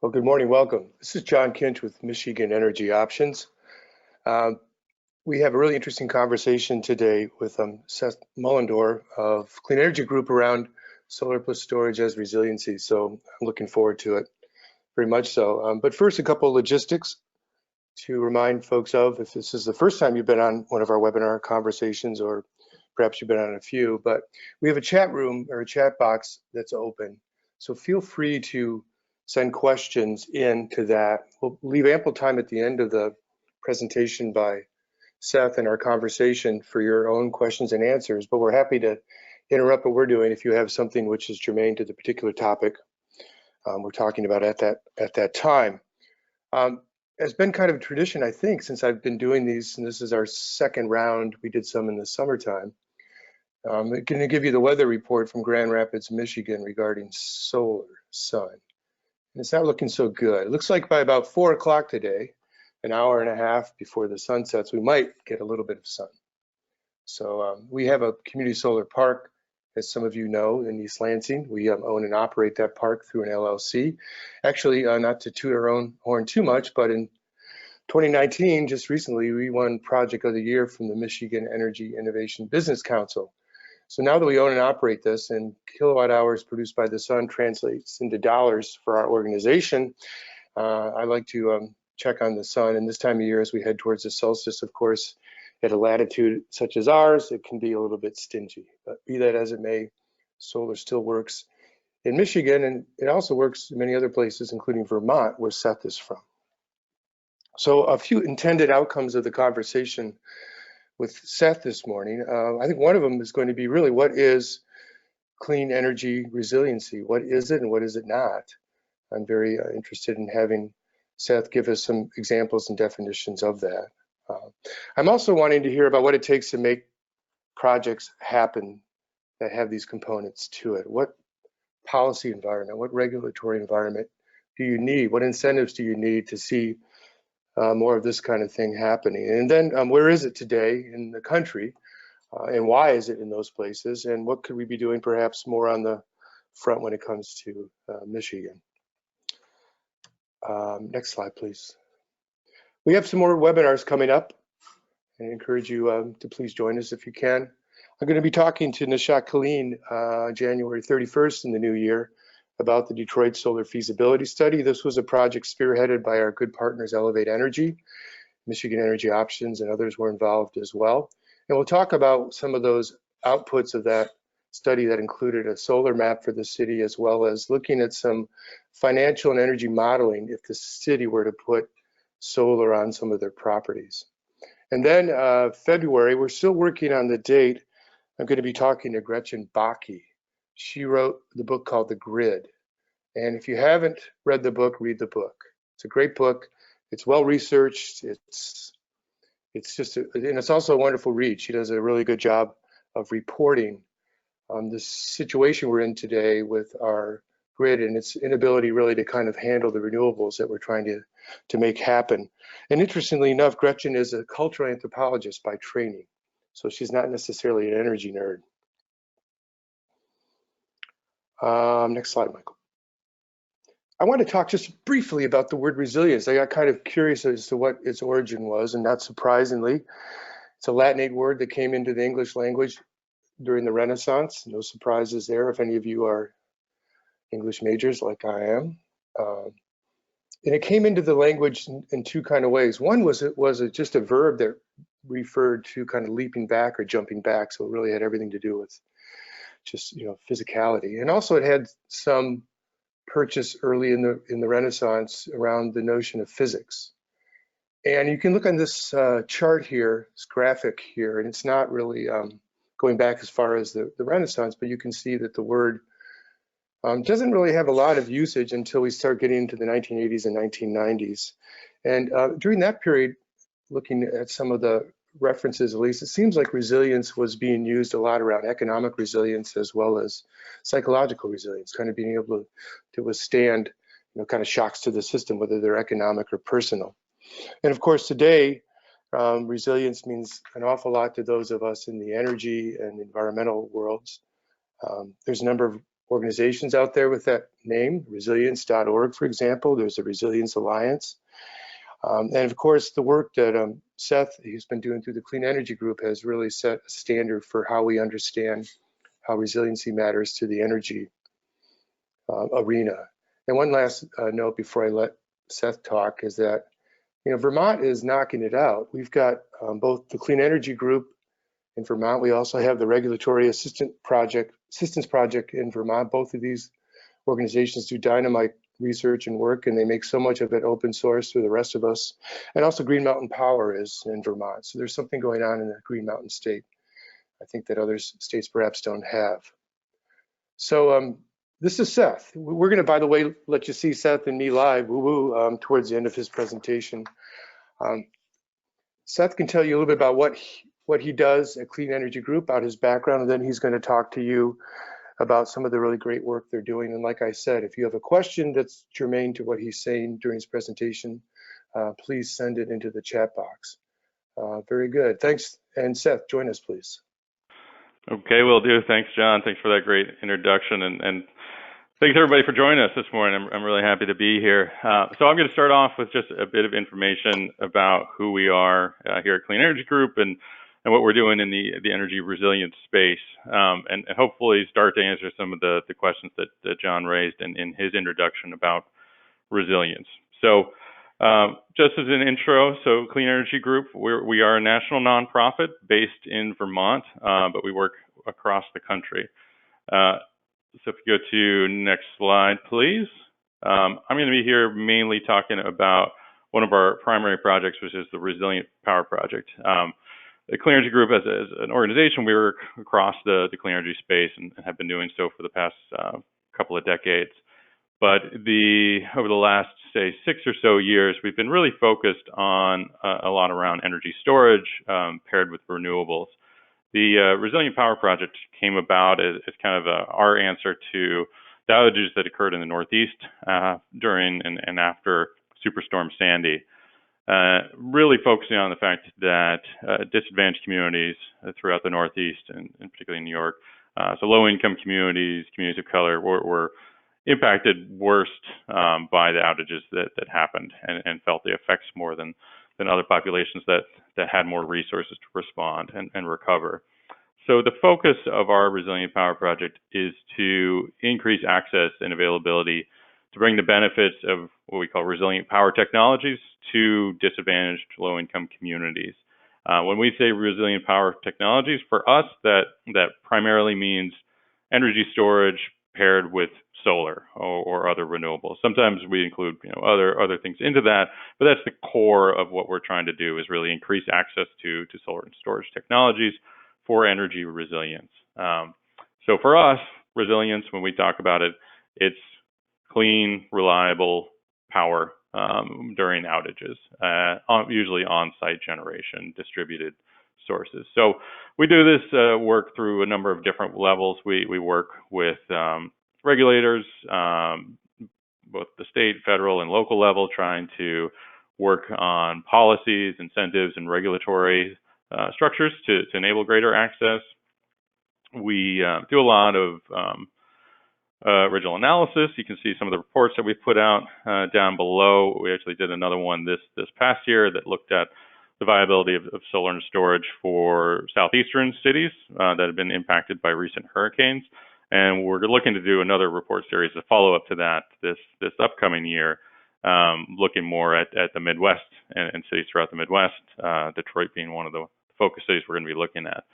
Well, good morning, welcome. This is John Kinch with Michigan Energy Options. Um, we have a really interesting conversation today with Seth Mullendor of Clean Energy Group around solar plus storage as resiliency. So I'm looking forward to it very much so. But first, a couple of logistics to remind folks of if this is the first time you've been on one of our webinar conversations, or perhaps you've been on a few, but we have a chat room or a chat box that's open. So feel free to send questions into that. We'll leave ample time at the end of the presentation by Seth and our conversation for your own questions and answers, but we're happy to interrupt what we're doing if you have something which is germane to the particular topic we're talking about at that time. It's been kind of a tradition, I think, since I've been doing these, and this is our second round. We did some in the summertime. I'm going to give you the weather report from Grand Rapids, Michigan regarding solar sun. And it's not looking so good. It looks like by about 4 o'clock today, an hour and a half before the sun sets, we might get a little bit of sun. So we have a community solar park, as some of you know, in East Lansing. We own and operate that park through an LLC. Actually, not to toot our own horn too much, but in 2019, just recently, we won Project of the Year from the Michigan Energy Innovation Business Council. So now that we own and operate this, and kilowatt hours produced by the sun translates into dollars for our organization, I like to check on the sun. And this time of year, as we head towards the solstice, of course, at a latitude such as ours, it can be a little bit stingy. But be that as it may, solar still works in Michigan, and it also works in many other places, including Vermont, where Seth is from. So a few intended outcomes of the conversation with Seth this morning. I think one of them is going to be really, what is clean energy resiliency? What is it and what is it not? I'm very interested in having Seth give us some examples and definitions of that. I'm also wanting to hear about what it takes to make projects happen that have these components to it. What policy environment, what regulatory environment do you need? What incentives do you need to see more of this kind of thing happening? And then where is it today in the country, and why is it in those places? And what could we be doing perhaps more on the front when it comes to Michigan? Next slide, please. We have some more webinars coming up. I encourage you to please join us if you can. I'm going to be talking to Nishat Kaleen January 31st in the new year about the Detroit Solar Feasibility Study. This was a project spearheaded by our good partners, Elevate Energy, Michigan Energy Options, and others were involved as well. And we'll talk about some of those outputs of that study that included a solar map for the city, as well as looking at some financial and energy modeling if the city were to put solar on some of their properties. And then February, we're still working on the date. I'm going to be talking to Gretchen Bakke. She wrote the book called The Grid. And if you haven't read the book, read the book. It's a great book. It's well researched. It's just, and it's also a wonderful read. She does a really good job of reporting on the situation we're in today with our grid and its inability really to kind of handle the renewables that we're trying to make happen. And interestingly enough, Gretchen is a cultural anthropologist by training. So she's not necessarily an energy nerd. Next slide, Michael. I want to talk just briefly about the word resilience. I got kind of curious as to what its origin was, and not surprisingly, it's a Latinate word that came into the English language during the Renaissance. No surprises there if any of you are English majors like I am. And it came into the language in two kind of ways. One was just a verb that referred to kind of leaping back or jumping back, so it really had everything to do with just physicality. And also it had some purchase early in the Renaissance around the notion of physics. And you can look on this chart here, this graphic here, and it's not really going back as far as the Renaissance, but you can see that the word doesn't really have a lot of usage until we start getting into the 1980s and 1990s. And during that period, looking at some of the references, at least, it seems like resilience was being used a lot around economic resilience as well as psychological resilience, kind of being able to withstand, kind of shocks to the system, whether they're economic or personal. And of course, today, resilience means an awful lot to those of us in the energy and environmental worlds. There's a number of organizations out there with that name, resilience.org, for example. There's a Resilience Alliance. And of course, the work that Seth, he's been doing through the Clean Energy Group has really set a standard for how we understand how resiliency matters to the energy arena. And one last note before I let Seth talk is that, Vermont is knocking it out. We've got both the Clean Energy Group in Vermont. We also have the Regulatory Assistance Project in Vermont. Both of these organizations do dynamite research and work, and they make so much of it open source for the rest of us. And also Green Mountain Power is in Vermont. So there's something going on in the Green Mountain State, I think, that other states perhaps don't have. So this is Seth. We're going to, by the way, let you see Seth and me live towards the end of his presentation. Seth can tell you a little bit about what he does at Clean Energy Group, about his background, and then he's going to talk to you about some of the really great work they're doing. And like I said, if you have a question that's germane to what he's saying during his presentation, please send it into the chat box. Very good. Thanks. And Seth, join us, please. Okay, will do. Thanks, John. Thanks for that great introduction. And thanks, everybody, for joining us this morning. I'm really happy to be here. So I'm going to start off with just a bit of information about who we are here at Clean Energy Group and what we're doing in the energy resilience space, and hopefully start to answer some of the questions that John raised in his introduction about resilience. So just as an intro, so Clean Energy Group, we are a national nonprofit based in Vermont, but we work across the country. So if you go to next slide, please. I'm going to be here mainly talking about one of our primary projects, which is the Resilient Power Project. The Clean Energy Group, as an organization, we work across the clean energy space and have been doing so for the past couple of decades. But over the last, say, 6 or so years, we've been really focused on a lot around energy storage paired with renewables. The Resilient Power Project came about as kind of our answer to the outages that occurred in the Northeast during and after Superstorm Sandy. Really focusing on the fact that disadvantaged communities throughout the Northeast, and particularly in New York, so low-income communities, communities of color, were impacted worst by the outages that happened and felt the effects more than other populations that had more resources to respond and recover. So the focus of our Resilient Power Project is to increase access and availability to bring the benefits of what we call resilient power technologies to disadvantaged low-income communities. When we say resilient power technologies, for us, that primarily means energy storage paired with solar or other renewables. Sometimes we include other things into that, but that's the core of what we're trying to do, is really increase access to solar and storage technologies for energy resilience. So for us, resilience, when we talk about it, it's clean, reliable power during outages, usually on-site generation, distributed sources. So we do this work through a number of different levels. We work with regulators, both the state, federal, and local level, trying to work on policies, incentives, and regulatory structures to enable greater access. We do a lot of original analysis. You can see some of the reports that we've put out down below. We actually did another one this past year that looked at the viability of solar and storage for southeastern cities that have been impacted by recent hurricanes. And we're looking to do another report series, a follow-up to that this upcoming year, looking more at the Midwest and cities throughout the Midwest, Detroit being one of the focus cities we're going to be looking at.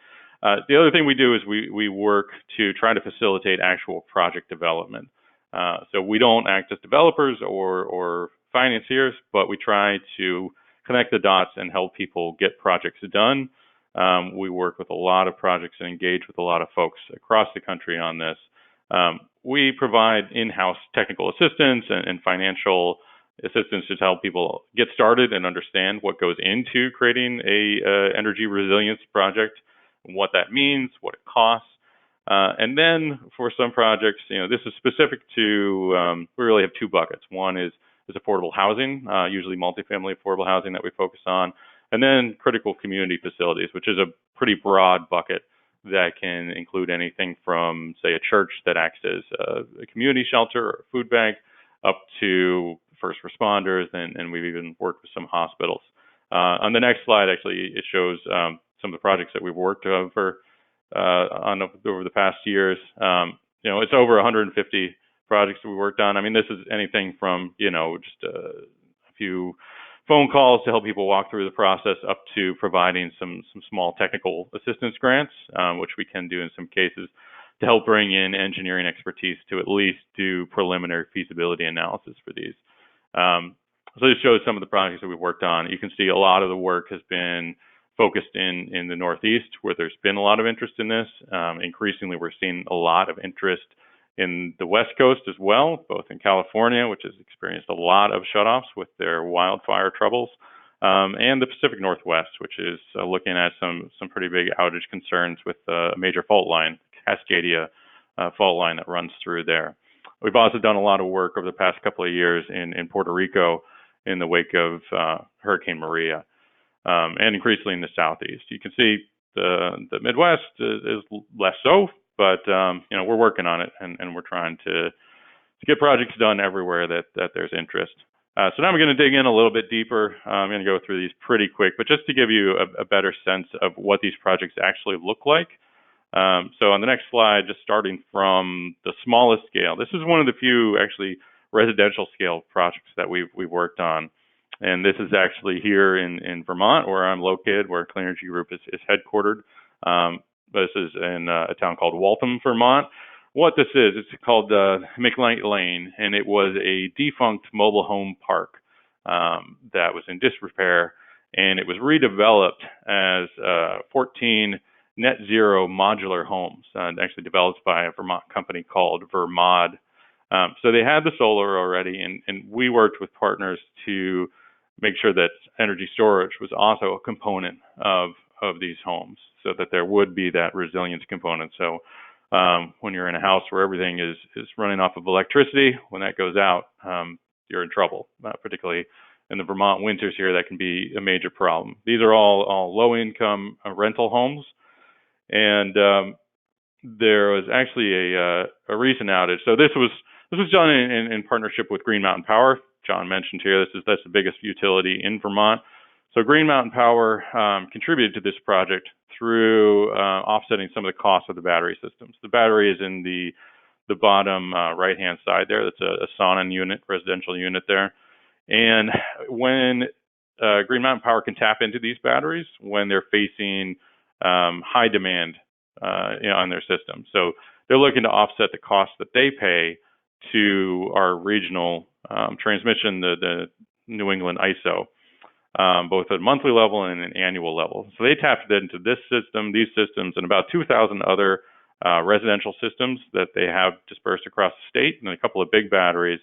The other thing we do is we work to try to facilitate actual project development. So we don't act as developers or financiers, but we try to connect the dots and help people get projects done. We work with a lot of projects and engage with a lot of folks across the country on this. We provide in-house technical assistance and financial assistance to help people get started and understand what goes into creating a energy resilience project, what that means, what it costs. And then for some projects, this is specific to, we really have two buckets. One is affordable housing, usually multifamily affordable housing that we focus on, and then critical community facilities, which is a pretty broad bucket that can include anything from, say, a church that acts as a community shelter or a food bank, up to first responders, and we've even worked with some hospitals. On the next slide, actually, it shows some of the projects that we've worked over the past years. It's over 150 projects that we worked on. I mean, this is anything from, just a few phone calls to help people walk through the process, up to providing some small technical assistance grants, which we can do in some cases, to help bring in engineering expertise to at least do preliminary feasibility analysis for these. So this shows some of the projects that we've worked on. You can see a lot of the work has been focused in the Northeast, where there's been a lot of interest in this. Increasingly, we're seeing a lot of interest in the West Coast as well, both in California, which has experienced a lot of shutoffs with their wildfire troubles, and the Pacific Northwest, which is looking at some pretty big outage concerns with a major fault line, Cascadia fault line that runs through there. We've also done a lot of work over the past couple of years in Puerto Rico in the wake of Hurricane Maria, and increasingly in the Southeast. You can see the Midwest is less so, but we're working on it, and we're trying to get projects done everywhere that there's interest. So now I'm going to dig in a little bit deeper. I'm going to go through these pretty quick, but just to give you a better sense of what these projects actually look like. So on the next slide, just starting from the smallest scale, this is one of the few actually residential scale projects that we've worked on. And this is actually here in Vermont, where I'm located, where Clean Energy Group is headquartered. This is in a town called Waltham, Vermont. What this is, it's called McLean Lane, and it was a defunct mobile home park that was in disrepair, and it was redeveloped as 14 net zero modular homes, actually developed by a Vermont company called Vermod. So they had the solar already, and we worked with partners to make sure that energy storage was also a component of these homes, so that there would be that resilience component. So when you're in a house where everything is running off of electricity, when that goes out, you're in trouble, particularly in the Vermont winters here. That can be a major problem. These are all low-income rental homes, and there was actually a recent outage. So this was done in partnership with Green Mountain Power. John mentioned here, that's the biggest utility in Vermont. So Green Mountain Power contributed to this project through offsetting some of the costs of the battery systems. The battery is in the bottom right-hand side there. That's a Sonnen unit, residential unit there. And when Green Mountain Power can tap into these batteries when they're facing high demand on their system. So they're looking to offset the costs that they pay to our regional transmission, the New England ISO, both at a monthly level and an annual level. So they tapped into this system, these systems, and about 2,000 other residential systems that they have dispersed across the state, and a couple of big batteries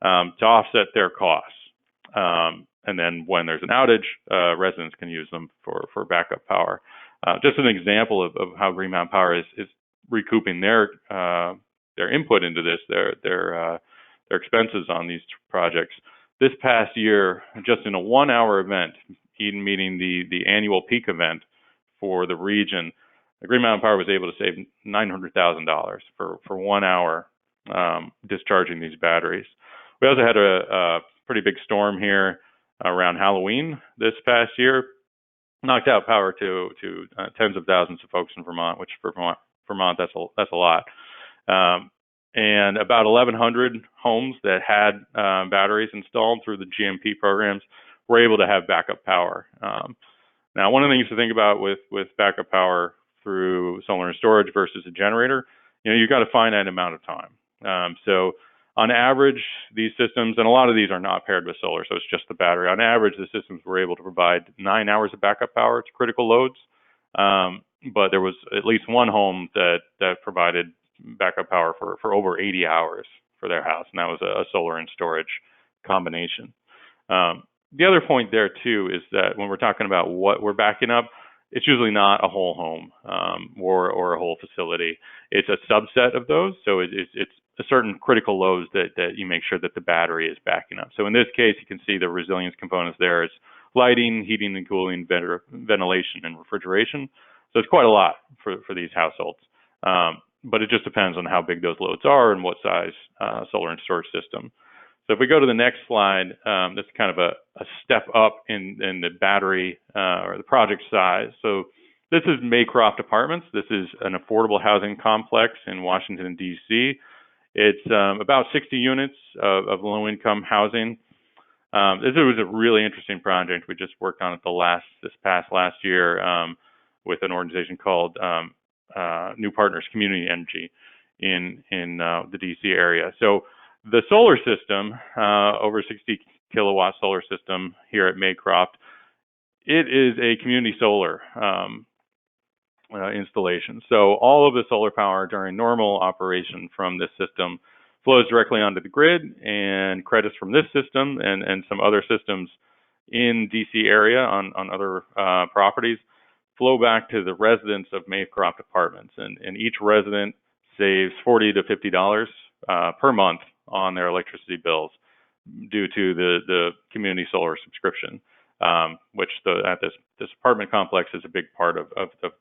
to offset their costs. And then when there's an outage, residents can use them for backup power. Just an example of how Green Mountain Power is recouping their input into this, their expenses on these projects. This past year, just in a 1-hour event, meeting the annual peak event for the region, Green Mountain Power was able to save $900,000 for 1 hour discharging these batteries. We also had a pretty big storm here around Halloween this past year, knocked out power to tens of thousands of folks in Vermont, which for Vermont that's a lot. And about 1,100 homes that had batteries installed through the GMP programs were able to have backup power. Now, one of the things to think about with backup power through solar and storage versus a generator, you've got a finite amount of time. So on average, these systems, and a lot of these are not paired with solar, so it's just the battery. On average, the systems were able to provide 9 hours of backup power to critical loads. But there was at least one home that provided backup power for over 80 hours for their house, and that was a solar and storage combination. The other point there too is that when we're talking about what we're backing up, it's usually not a whole home or a whole facility. It's a subset of those. So it's a certain critical loads that you make sure that the battery is backing up. So in this case, you can see the resilience components there. It's lighting, heating and cooling, ventilation, and refrigeration. So it's quite a lot for these households. But it just depends on how big those loads are and what size solar and storage system. So if we go to the next slide, this is kind of a step up in the battery or the project size. So this is Maycroft Apartments. This is an affordable housing complex in Washington, D.C. It's about 60 units of low-income housing. This was a really interesting project. We just worked on it this past last year with an organization called New Partners Community Energy in the DC area. So the solar system, over 60 kilowatt solar system here at Maycroft, it is a community solar installation. So all of the solar power during normal operation from this system flows directly onto the grid, and credits from this system and some other systems in DC area on other properties flow back to the residents of Maycroft Apartments, and each resident saves $40 to $50 per month on their electricity bills due to the community solar subscription, which at this apartment complex is a big part of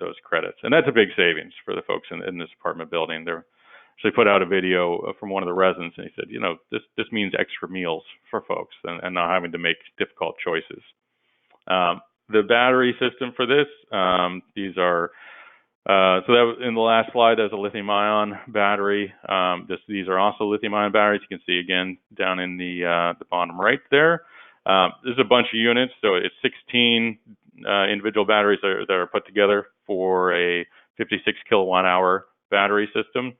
those credits, and that's a big savings for the folks in this apartment building. They're actually put out a video from one of the residents, and he said, this means extra meals for folks and not having to make difficult choices. The battery system for this, these are, so that was in the last slide, there's a lithium ion battery. These are also lithium ion batteries. You can see again down in the bottom right there. There's a bunch of units, so it's 16 individual batteries that are put together for a 56 kilowatt hour battery system.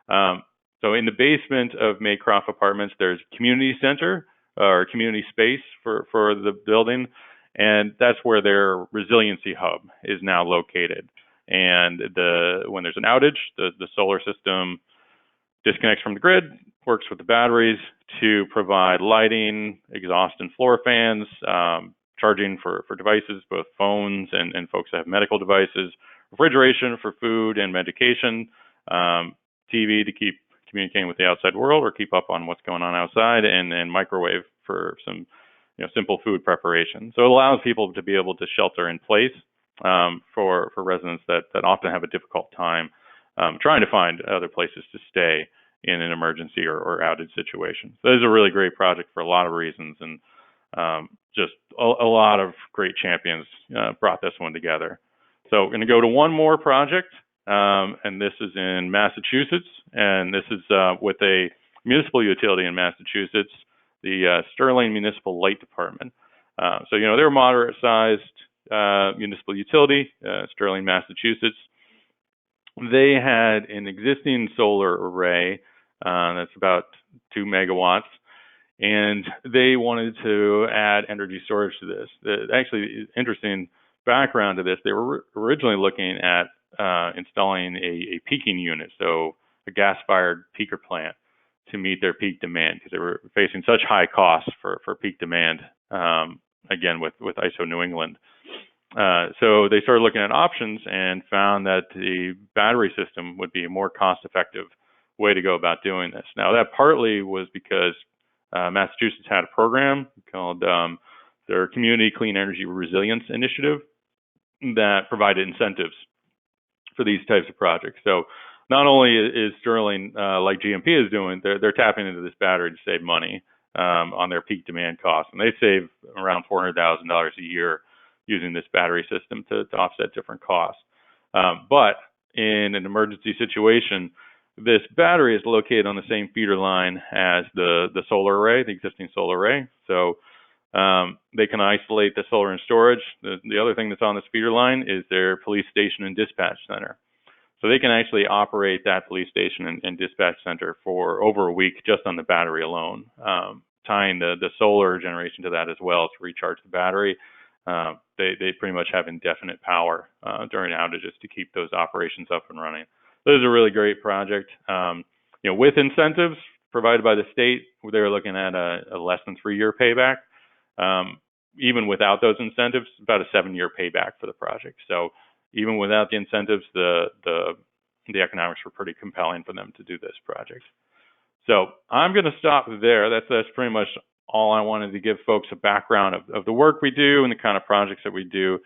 So in the basement of Maycroft Apartments, there's a community center or community space for the building, and that's where their resiliency hub is now located. And when there's an outage, the solar system disconnects from the grid, works with the batteries to provide lighting, exhaust and floor fans, charging for devices, both phones and folks that have medical devices, refrigeration for food and medication, TV to keep communicating with the outside world or keep up on what's going on outside, and microwave for some simple food preparation. So it allows people to be able to shelter in place for residents that often have a difficult time trying to find other places to stay in an emergency or outage situation. So this is a really great project for a lot of reasons, and just a lot of great champions brought this one together. So we're going to go to one more project, and this is in Massachusetts, and this is with a municipal utility in Massachusetts, the Sterling Municipal Light Department. So they're a moderate-sized municipal utility, Sterling, Massachusetts. They had an existing solar array that's about 2 megawatts, and they wanted to add energy storage to this. Actually, interesting background to this, they were originally looking at installing a peaking unit, so a gas-fired peaker plant to meet their peak demand, because they were facing such high costs for peak demand, again, with ISO New England. So they started looking at options and found that the battery system would be a more cost-effective way to go about doing this. Now, that partly was because Massachusetts had a program called their Community Clean Energy Resilience Initiative that provided incentives for these types of projects. So not only is Sterling, like GMP is doing, they're tapping into this battery to save money on their peak demand costs, and they save around $400,000 a year using this battery system to offset different costs. But in an emergency situation, this battery is located on the same feeder line as the solar array, the existing solar array. So they can isolate the solar and storage. The other thing that's on this feeder line is their police station and dispatch center. So they can actually operate that police station and dispatch center for over a week just on the battery alone, tying the solar generation to that as well to recharge the battery. They pretty much have indefinite power during outages to keep those operations up and running. This is a really great project. With incentives provided by the state, they were looking at a less than 3-year payback. Even without those incentives, about a 7-year payback for the project. So even without the incentives, the economics were pretty compelling for them to do this project. So I'm going to stop there. That's pretty much all I wanted to give folks a background of the work we do and the kind of projects that we do.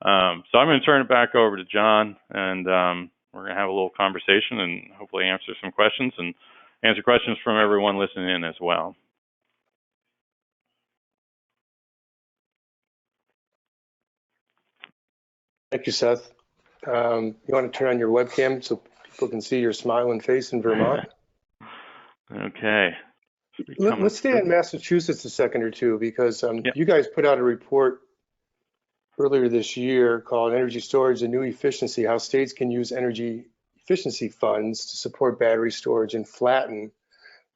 So I'm going to turn it back over to John, and we're going to have a little conversation and hopefully answer some questions and answer questions from everyone listening in as well. Thank you, Seth. You want to turn on your webcam so people can see your smiling face in Vermont? Okay. Let's stay in Massachusetts a second or two, because Yep. you guys put out a report earlier this year called Energy Storage, a New Efficiency, How States Can Use Energy Efficiency Funds to Support Battery Storage and Flatten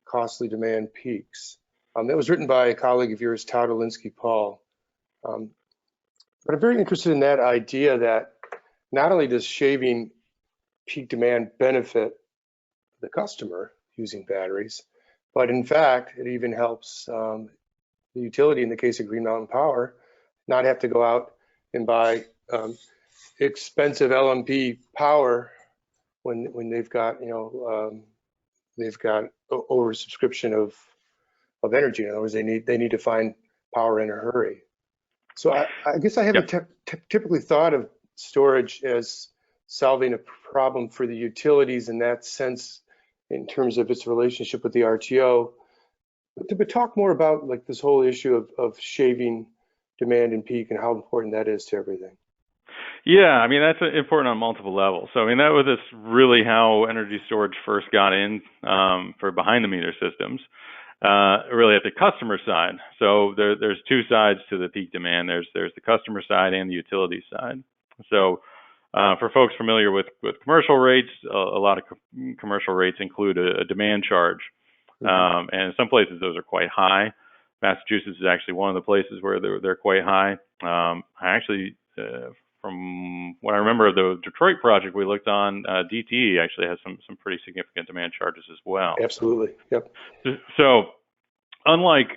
Costly Demand Peaks. That was written by a colleague of yours, Todd Olinsky-Paul. But I'm very interested in that idea that not only does shaving peak demand benefit the customer using batteries, but in fact, it even helps the utility, in the case of Green Mountain Power, not have to go out and buy expensive LMP power when they've got, they've got oversubscription of energy. In other words, they need to find power in a hurry. So I guess I haven't typically thought of storage as solving a problem for the utilities in that sense, in terms of its relationship with the RTO. But talk more about like this whole issue of shaving demand and peak and how important that is to everything. Yeah, I mean, that's important on multiple levels. So, I mean, that was really how energy storage first got in for behind the meter systems, really at the customer side. So there's two sides to the peak demand. There's the customer side and the utility side. So for folks familiar with commercial rates, a lot of commercial rates include a demand charge. And in some places, those are quite high. Massachusetts is actually one of the places where they're quite high. I actually, from what I remember of the Detroit project we looked on, DTE actually has some pretty significant demand charges as well. Absolutely. Yep. So unlike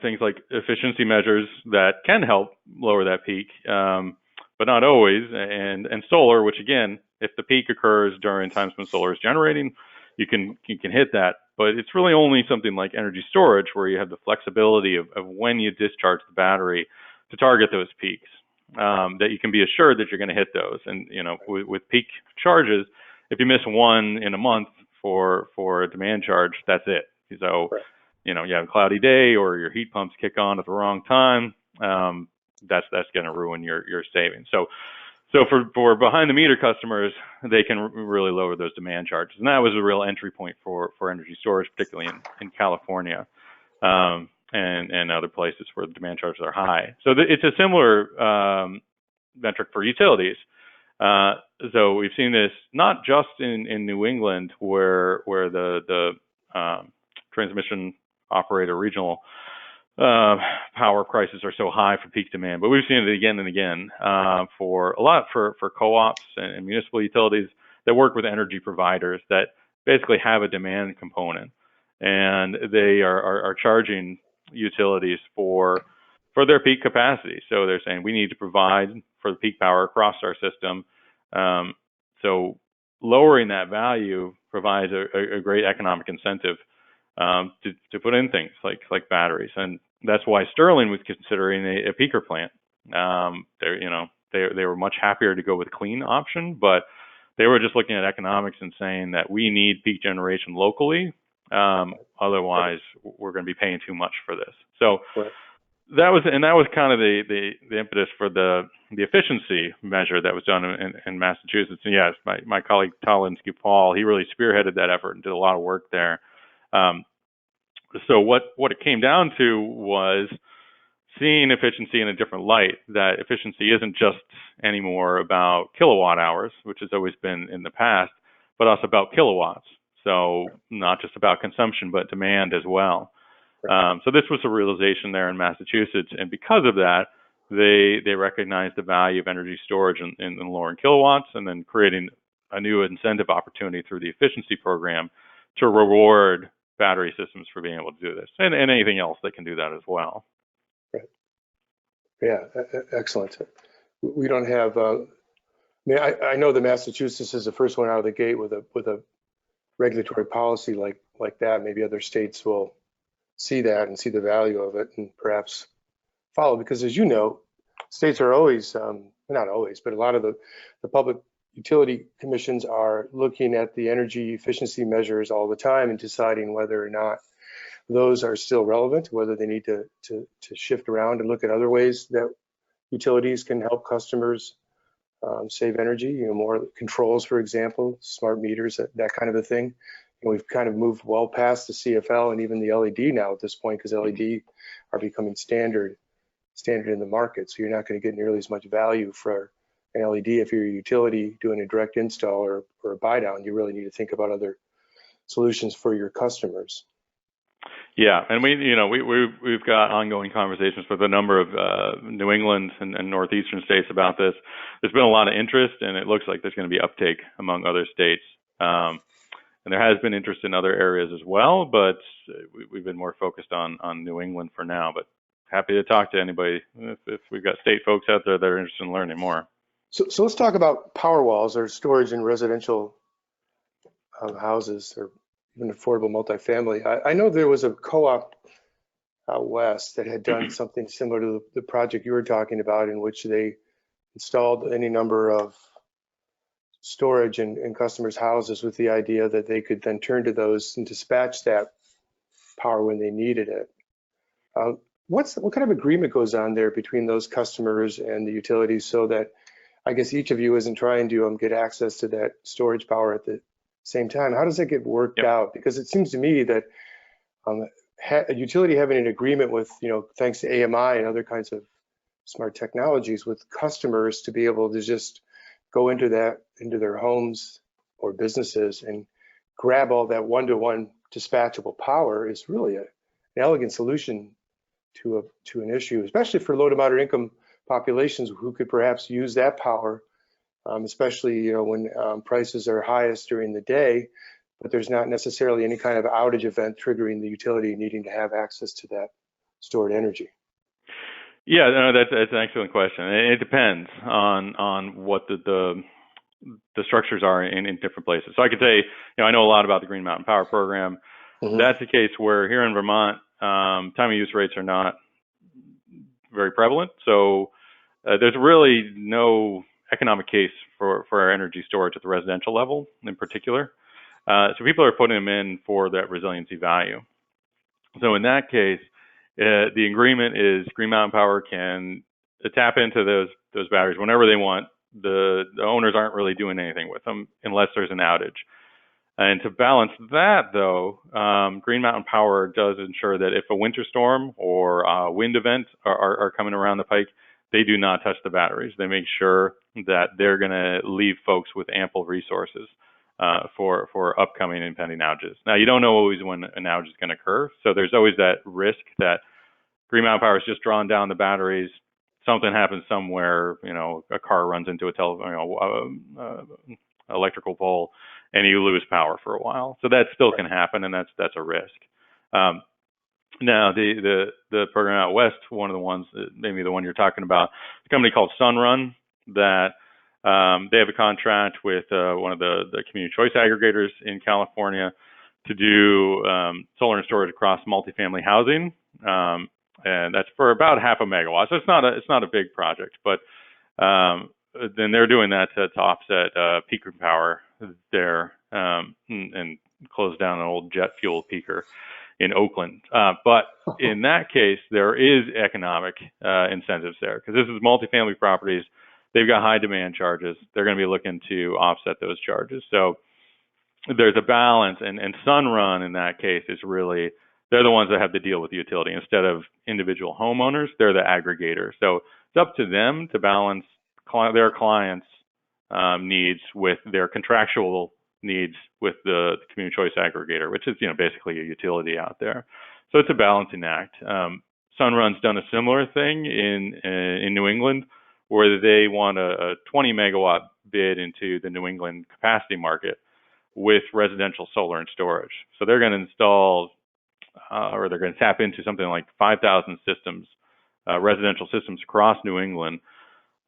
things like efficiency measures that can help lower that peak, but not always, and solar, which again, if the peak occurs during times when solar is generating, you can hit that. But it's really only something like energy storage where you have the flexibility of when you discharge the battery to target those peaks. That you can be assured that you're going to hit those. And with peak charges, if you miss one in a month for a demand charge, that's it. So, right. You have a cloudy day or your heat pumps kick on at the wrong time, that's going to ruin your savings. So for behind the meter customers, they can really lower those demand charges, and that was a real entry point for energy storage, particularly in California. And other places where the demand charges are high. So it's a similar metric for utilities. So we've seen this not just in New England, where the transmission operator regional power prices are so high for peak demand, but we've seen it again and again for co-ops and municipal utilities that work with energy providers that basically have a demand component, and they are charging utilities for their peak capacity. So they're saying we need to provide for the peak power across our system. So lowering that value provides a great economic incentive to put in things like batteries, and that's why Sterling was considering a peaker plant. They were much happier to go with a clean option, but they were just looking at economics and saying that we need peak generation locally. Otherwise, we're going to be paying too much for this. So that was kind of the impetus for the efficiency measure that was done in Massachusetts. And yes, my colleague Paul, he really spearheaded that effort and did a lot of work there. So what it came down to was seeing efficiency in a different light, that efficiency isn't just anymore about kilowatt hours, which has always been in the past, but also about kilowatts. So not just about consumption, but demand as well. So this was a realization there in Massachusetts. And because of that, they recognized the value of energy storage in lowering kilowatts, and then creating a new incentive opportunity through the efficiency program to reward battery systems for being able to do this, and anything else that can do that as well. Right. Yeah, excellent. We don't have, I know that Massachusetts is the first one out of the gate with a regulatory policy like that. Maybe other states will see that and see the value of it and perhaps follow, because as you know, states are always not always, but a lot of the public utility commissions are looking at the energy efficiency measures all the time and deciding whether or not those are still relevant, whether they need to shift around and look at other ways that utilities can help customers save energy, more controls, for example, smart meters, that kind of a thing. And we've kind of moved well past the CFL and even the LED now at this point, because LED are becoming standard in the market. So you're not going to get nearly as much value for an LED if you're a utility doing a direct install or a buy down. You really need to think about other solutions for your customers. Yeah, and we've got ongoing conversations with a number of New England and northeastern states about this. There's been a lot of interest, and it looks like there's going to be uptake among other states. And there has been interest in other areas as well, but we've been more focused on New England for now. But happy to talk to anybody if we've got state folks out there that are interested in learning more. So let's talk about power walls or storage in residential houses or even affordable multifamily. I know there was a co-op out west that had done something similar to the project you were talking about, in which they installed any number of storage in customers' houses with the idea that they could then turn to those and dispatch that power when they needed it. What kind of agreement goes on there between those customers and the utilities, so that I guess each of you isn't trying to get access to that storage power at the same time? How does that get worked out? Because it seems to me that a utility having an agreement with, thanks to AMI and other kinds of smart technologies, with customers to be able to just go into their homes or businesses and grab all that one-to-one dispatchable power is really an elegant solution to an issue, especially for low to moderate income populations who could perhaps use that power, especially when prices are highest during the day, but there's not necessarily any kind of outage event triggering the utility needing to have access to that stored energy. Yeah, no, that's an excellent question. It depends on what the structures are in different places. So I could say, I know a lot about the Green Mountain Power Program. Mm-hmm. That's a case where here in Vermont, time of use rates are not very prevalent. So there's really no economic case for our energy storage at the residential level in particular. So people are putting them in for that resiliency value. So in that case, the agreement is Green Mountain Power can tap into those batteries whenever they want. The owners aren't really doing anything with them unless there's an outage. And to balance that, though, Green Mountain Power does ensure that if a winter storm or a wind event are coming around the pike, they do not touch the batteries. They make sure that they're going to leave folks with ample resources for upcoming and pending outages. Now, you don't know always when an outage is going to occur, so there's always that risk that Green Mountain Power is just drawing down the batteries. Something happens somewhere, a car runs into a electrical pole, and you lose power for a while. So that still can happen, and that's a risk. Now, the program out west, one of the ones, maybe the one you're talking about, a company called Sunrun, that they have a contract with one of the community choice aggregators in California to do solar and storage across multifamily housing. And that's for about 0.5 megawatt. So it's not a big project, but then they're doing that to offset peaker power there and close down an old jet fuel peaker in Oakland. But in that case, there is economic incentives there, because this is multifamily properties. They've got high demand charges. They're going to be looking to offset those charges. So there's a balance, and Sunrun in that case is really, they're the ones that have to deal with the utility instead of individual homeowners. They're the aggregator. So it's up to them to balance their clients' needs with their contractual needs with the community choice aggregator, which is basically a utility out there. So it's a balancing act. Sunrun's done a similar thing in New England, where they want a 20 megawatt bid into the New England capacity market with residential solar and storage. So they're going to install or they're going to tap into something like 5,000 systems, residential systems across New England,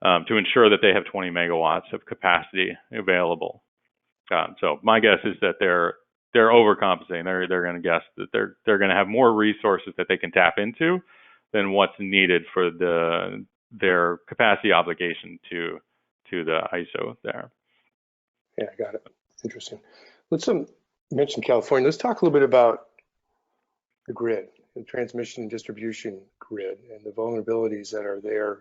to ensure that they have 20 megawatts of capacity available. So my guess is that they're overcompensating. They're going to guess that they're going to have more resources that they can tap into than what's needed for the their capacity obligation to the ISO there. Yeah, I got it. Interesting. Let's mention California. Let's talk a little bit about the grid, the transmission and distribution grid, and the vulnerabilities that are there,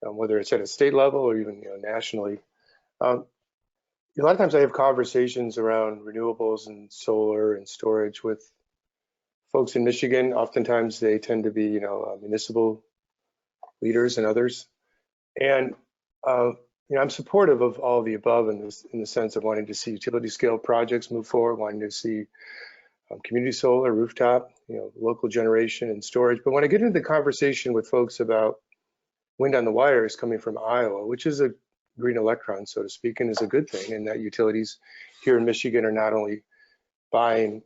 whether it's at a state level or even nationally. A lot of times I have conversations around renewables and solar and storage with folks in Michigan. Oftentimes they tend to be, municipal leaders and others. And I'm supportive of all of the above in the sense of wanting to see utility scale projects move forward, wanting to see community solar, rooftop, local generation and storage. But when I get into the conversation with folks about wind on the wires coming from Iowa, which is a green electron, so to speak, and is a good thing, and that utilities here in Michigan are not only buying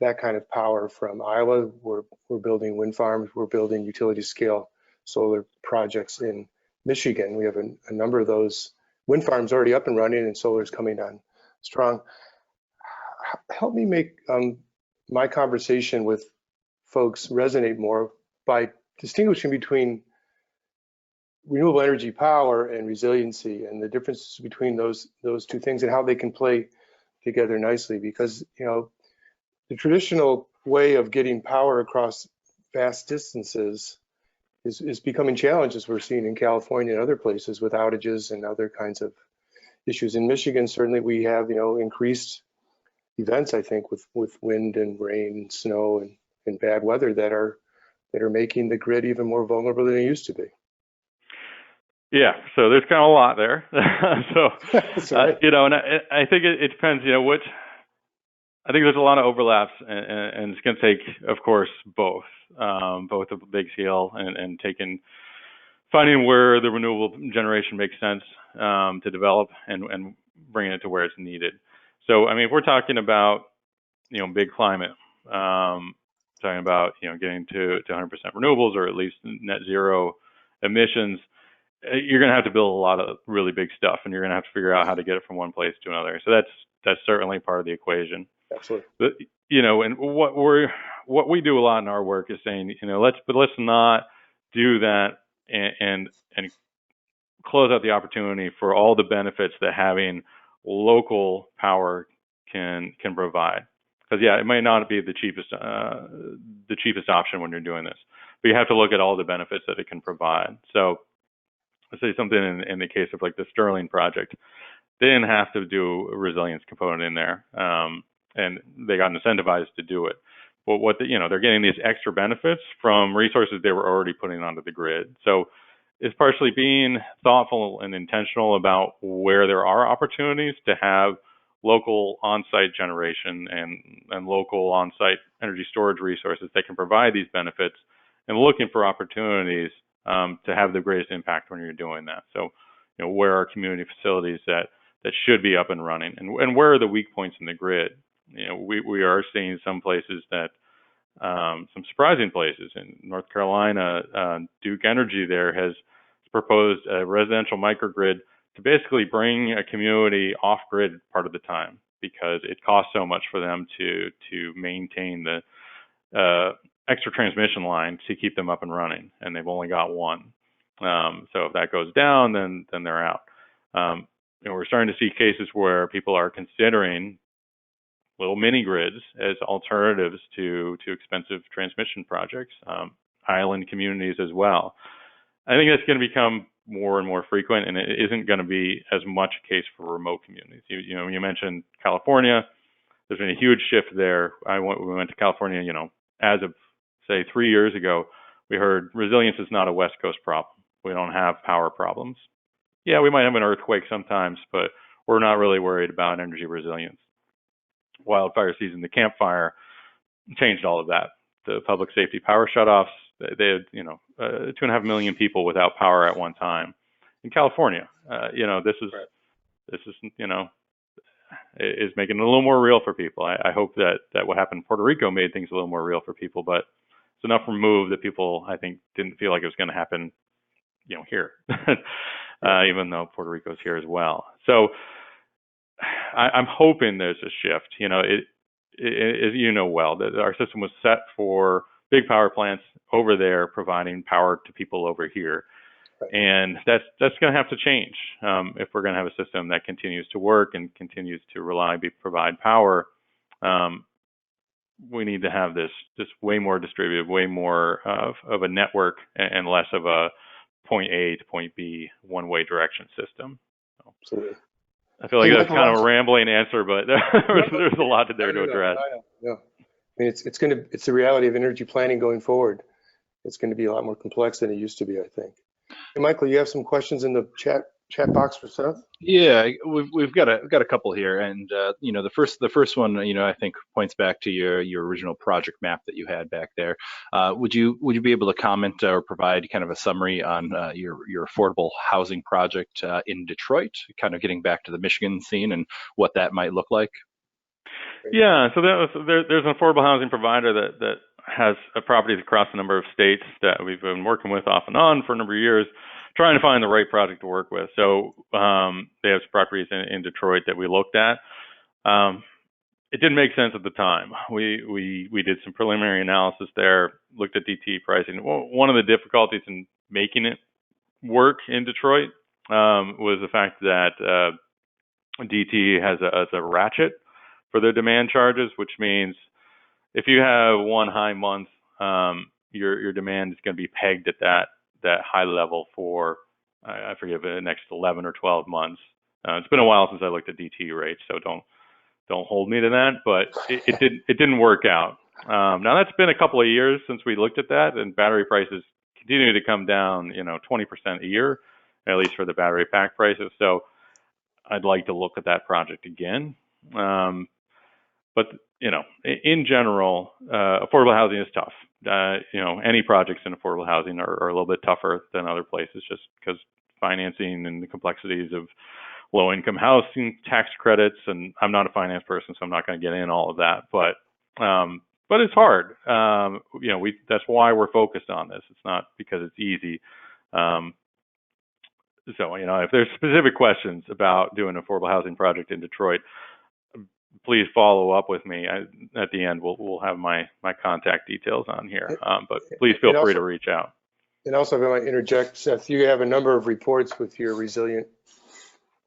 that kind of power from Iowa, we're building wind farms, we're building utility scale solar projects in Michigan. We have a number of those wind farms already up and running, and solar is coming on strong. Help me make my conversation with folks resonate more by distinguishing between renewable energy power and resiliency and the differences between those two things and how they can play together nicely. Because the traditional way of getting power across vast distances is becoming challenged, as we're seeing in California and other places with outages and other kinds of issues. In Michigan, certainly we have increased events, I think, with wind and rain and snow and bad weather that are making the grid even more vulnerable than it used to be. Yeah, so there's kind of a lot there. So, right. And I think it depends, I think there's a lot of overlaps, and it's going to take, of course, both a big scale and finding where the renewable generation makes sense to develop and bringing it to where it's needed. So, I mean, if we're talking about, big climate, talking about, getting to 100% renewables or at least net zero emissions, you're going to have to build a lot of really big stuff, and you're going to have to figure out how to get it from one place to another. So that's certainly part of the equation. Absolutely. But, and what we do a lot in our work is saying, let's not do that and close out the opportunity for all the benefits that having local power can provide. Because it might not be the cheapest option when you're doing this, but you have to look at all the benefits that it can provide. So let's say something in the case of like the Sterling project, they didn't have to do a resilience component in there, and they got incentivized to do it. But they're getting these extra benefits from resources they were already putting onto the grid. So it's partially being thoughtful and intentional about where there are opportunities to have local on-site generation and local on-site energy storage resources that can provide these benefits, and looking for opportunities to have the greatest impact when you're doing that. So, where are community facilities that should be up and running, and where are the weak points in the grid? We are seeing some places that, some surprising places in North Carolina. Duke Energy there has proposed a residential microgrid to basically bring a community off grid part of the time, because it costs so much for them to maintain the extra transmission line to keep them up and running, and they've only got one. So if that goes down, then they're out. We're starting to see cases where people are considering little mini grids as alternatives to expensive transmission projects, island communities as well. I think that's going to become more and more frequent, and it isn't going to be as much a case for remote communities. You mentioned California. There's been a huge shift there. We went to California, as of say 3 years ago, we heard resilience is not a West Coast problem. We don't have power problems. Yeah, we might have an earthquake sometimes, but we're not really worried about energy resilience. Wildfire season, the Camp Fire changed all of that. The public safety power shutoffs, they had 2.5 million people without power at one time. In California, this is is making it a little more real for people. I hope that what happened in Puerto Rico made things a little more real for people, but it's enough removed that people, I think, didn't feel like it was going to happen, here, even though Puerto Rico's here as well. So I'm hoping there's a shift. As you know well, that our system was set for big power plants over there providing power to people over here. And that's going to have to change if we're going to have a system that continues to work and continues to reliably provide power. We need to have this way more distributed, way more of a network and less of a point A to point B one-way direction system. So, absolutely. I feel like that's kind of a rambling answer, but there's a lot there to address. Yeah. I mean, it's the reality of energy planning going forward. It's going to be a lot more complex than it used to be, I think. Hey, Michael, you have some questions in the chat box for Seth? Yeah, we've got a couple here, and the first one, I think points back to your original project map that you had back there. Would you be able to comment or provide kind of a summary on your affordable housing project in Detroit, kind of getting back to the Michigan scene and what that might look like? Yeah, so there's an affordable housing provider that has properties across a number of states that we've been working with off and on for a number of years, trying to find the right project to work with. So they have some properties in Detroit that we looked at. It didn't make sense at the time. We did some preliminary analysis there, looked at DT pricing. One of the difficulties in making it work in Detroit was the fact that DT has a ratchet for their demand charges, which means if you have one high month, your demand is going to be pegged at that high level for I forget the next 11 or 12 months. It's been a while since I looked at DT rates, so don't hold me to that. But it didn't work out. Now that's been a couple of years since we looked at that, and battery prices continue to come down, 20% a year, at least for the battery pack prices. So I'd like to look at that project again. But in general, affordable housing is tough. Any projects in affordable housing are a little bit tougher than other places, just because financing and the complexities of low-income housing, tax credits, and I'm not a finance person, so I'm not going to get in all of that. But it's hard. That's why we're focused on this. It's not because it's easy. So if there's specific questions about doing an affordable housing project in Detroit, please follow up with me. At the end, we'll have my contact details on here. But please feel free to reach out. And also, if I might interject, Seth, you have a number of reports with your resilient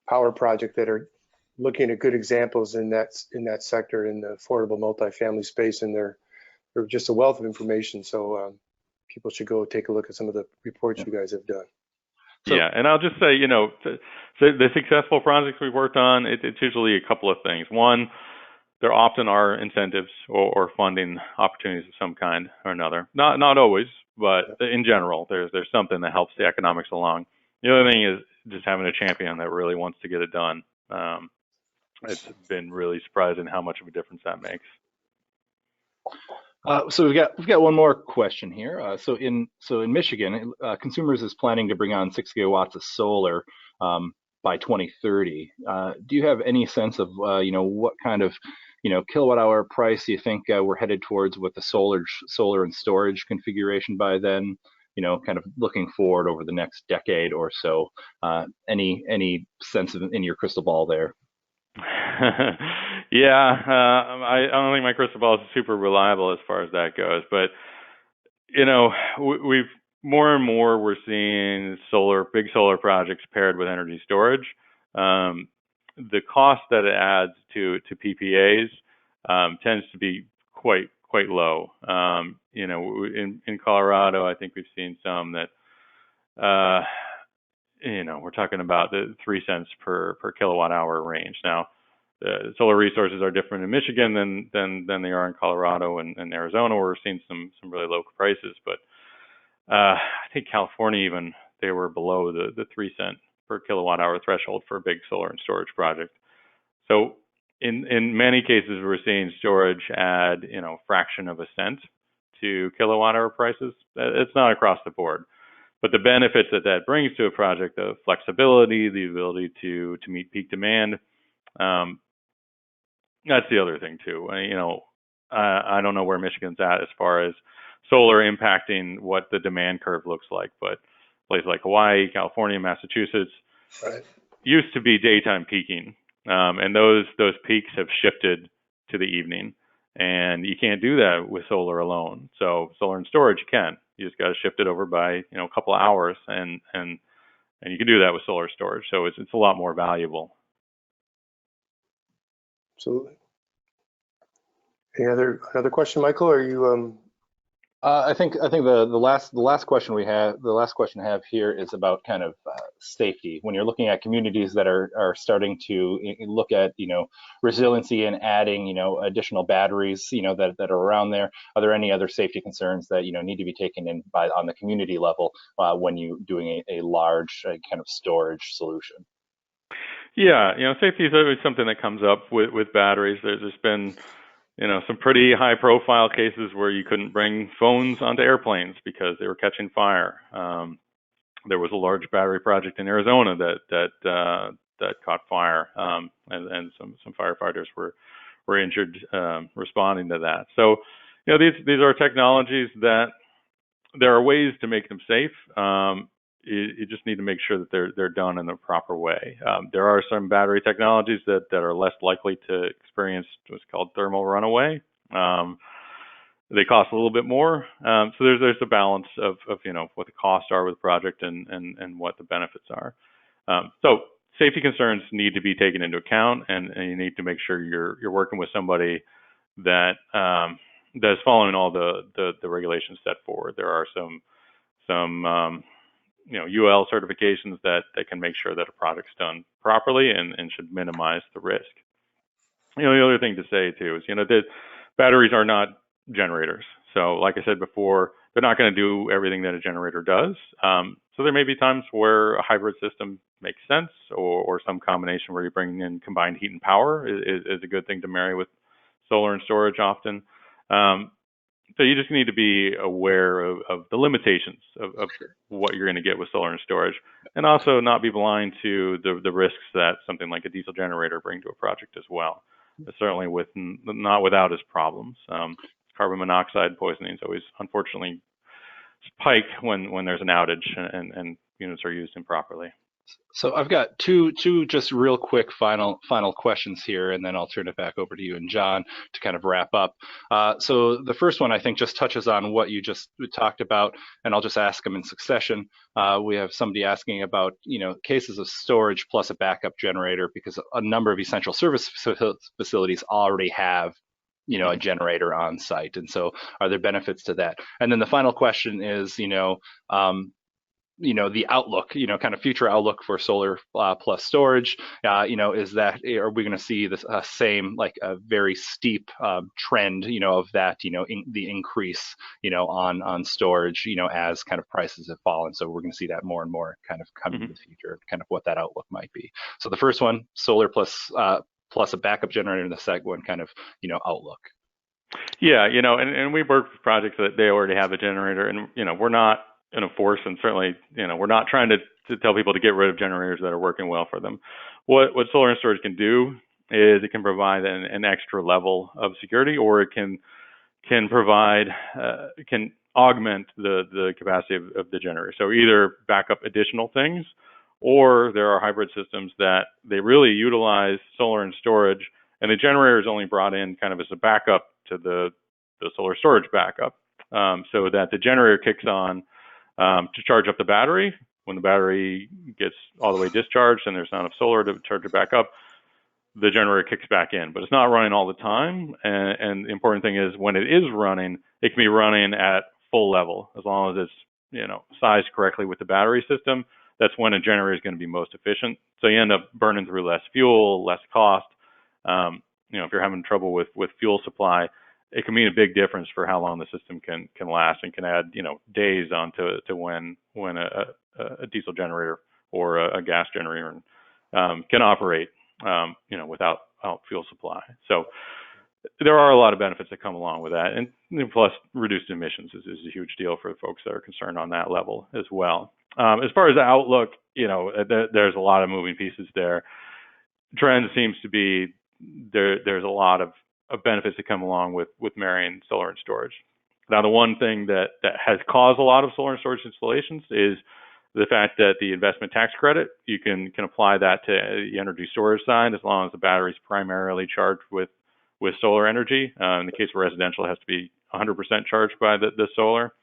power project that are looking at good examples in that sector in the affordable multifamily space, and they're just a wealth of information. So people should go take a look at some of the reports you guys have done. So, yeah, and I'll just say, the successful projects we've worked on, it's usually a couple of things. One, there often are incentives or funding opportunities of some kind or another. Not always, but in general, there's something that helps the economics along. The other thing is just having a champion that really wants to get it done. It's been really surprising how much of a difference that makes. So we've got one more question here. So in Michigan, Consumers is planning to bring on 6 gigawatts of solar by 2030. Do you have any sense of what kind of kilowatt hour price you think we're headed towards with the solar and storage configuration by then? Kind of looking forward over the next decade or so. Any sense in your crystal ball there? Yeah, I don't think my crystal ball is super reliable as far as that goes, but we've more and more we're seeing big solar projects paired with energy storage. The cost that it adds to PPAs tends to be quite low. In Colorado, I think we've seen some that we're talking about the 3 cents per kilowatt hour range. Now, the solar resources are different in Michigan than they are in Colorado and Arizona, where we're seeing some really low prices. But I think California even, they were below the 3 cent per kilowatt hour threshold for a big solar and storage project. So in many cases, we're seeing storage add fraction of a cent to kilowatt hour prices. It's not across the board. But the benefits that brings to a project, the flexibility, the ability to meet peak demand, that's the other thing too. I don't know where Michigan's at as far as solar impacting what the demand curve looks like, but places like Hawaii, California, Massachusetts used to be daytime peaking, and those peaks have shifted to the evening. And you can't do that with solar alone. So solar and storage you can. You just got to shift it over by a couple of hours, and you can do that with solar storage. So it's a lot more valuable. Absolutely. Another question, Michael? Are you I think the last question I have here is about kind of safety. When you're looking at communities that are starting to look at resiliency and adding additional batteries that are around there, are there any other safety concerns that need to be taken in on the community level when you're doing a large kind of storage solution? Yeah, safety is always something that comes up with batteries. There's been some pretty high profile cases where you couldn't bring phones onto airplanes because they were catching fire. There was a large battery project in Arizona that caught fire, and some firefighters were injured responding to that. So, these are technologies that there are ways to make them safe. You just need to make sure that they're done in the proper way. There are some battery technologies that are less likely to experience what's called thermal runaway. They cost a little bit more. So there's a balance of what the costs are with the project and what the benefits are. So safety concerns need to be taken into account, and you need to make sure you're working with somebody that that's following all the regulations set forward. There are some UL certifications that can make sure that a project's done properly and should minimize the risk. The other thing to say too is that batteries are not generators. So like I said before, they're not going to do everything that a generator does. So there may be times where a hybrid system makes sense, or some combination where you bring in combined heat and power is a good thing to marry with solar and storage often. So you just need to be aware of the limitations of what you're going to get with solar and storage, and also not be blind to the risks that something like a diesel generator bring to a project as well. But certainly not without its problems. Carbon monoxide poisoning is always unfortunately spike when there's an outage and units are used improperly. So I've got two just real quick final questions here, and then I'll turn it back over to you and John to kind of wrap up. So the first one I think just touches on what you just talked about, and I'll just ask them in succession. We have somebody asking about cases of storage plus a backup generator, because a number of essential service facilities already have a generator on site, and so are there benefits to that? And then the final question is the outlook, kind of future outlook for solar plus storage. Is that, are we going to see this same, like a very steep trend, of that, the increase, on storage, as kind of prices have fallen? So we're going to see that more and more kind of come in the future, kind of what that outlook might be. So the first one, solar plus a backup generator, and the second one, kind of, outlook. Yeah, and we work with projects that they already have a generator, and we're not going to force, and certainly we're not trying to tell people to get rid of generators that are working well for them. What solar and storage can do is it can provide an extra level of security, or it can provide can augment the capacity of the generator. So either back up additional things, or there are hybrid systems that they really utilize solar and storage, and the generator is only brought in kind of as a backup to the solar storage backup, so that the generator kicks on to charge up the battery. When the battery gets all the way discharged and there's not enough solar to charge it back up, the generator kicks back in. But it's not running all the time. And the important thing is, when it is running, it can be running at full level as long as it's sized correctly with the battery system. That's when a generator is going to be most efficient. So you end up burning through less fuel, less cost. If you're having trouble with fuel supply, it can mean a big difference for how long the system can last, and can add days on to when a diesel generator or a gas generator can operate without fuel supply. So there are a lot of benefits that come along with that, and plus reduced emissions is a huge deal for folks that are concerned on that level as well. As far as the outlook, there's a lot of moving pieces there. Trend seems to be there's a lot of benefits that come along with marrying solar and storage. Now, the one thing that has caused a lot of solar and storage installations is the fact that the investment tax credit, you can apply that to the energy storage side as long as the battery is primarily charged with with solar energy. In the case of residential, it has to be 100% charged by the solar.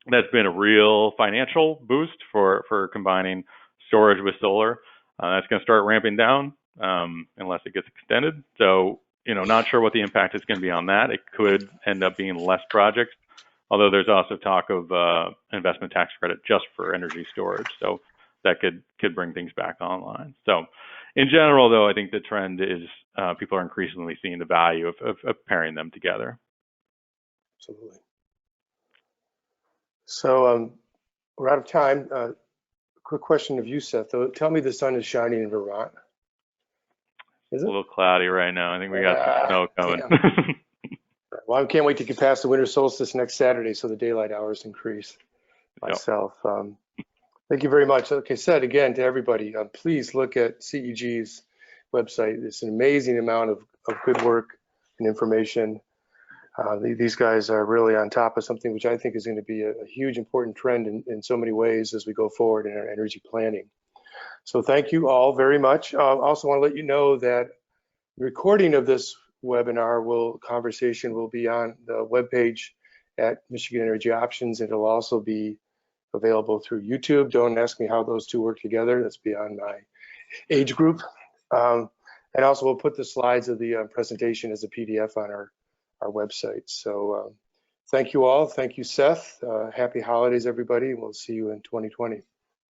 That's been a real financial boost for combining storage with solar. That's going to start ramping down unless it gets extended. So, not sure what the impact is going to be on that. It could end up being less projects, although there's also talk of investment tax credit just for energy storage. So that could bring things back online. So in general, though, I think the trend is people are increasingly seeing the value of pairing them together. Absolutely. So we're out of time. Quick question of you, Seth. Though, tell me the sun is shining in Vermont. Is it? A little cloudy right now. I think we got some snow coming. Well, I can't wait to get past the winter solstice next Saturday, so the daylight hours increase. Myself. Yep. Thank you very much. Like I said again to everybody, please look at CEG's website. It's an amazing amount of good work and information. These guys are really on top of something which I think is going to be a huge important trend in so many ways as we go forward in our energy planning. So thank you all very much. I also want to let you know that the recording of this webinar conversation will be on the webpage at Michigan Energy Options, and it'll also be available through YouTube. Don't ask me how those two work together. That's beyond my age group. And also we'll put the slides of the presentation as a PDF on our website. So thank you all. Thank you, Seth. Happy holidays, everybody. We'll see you in 2020.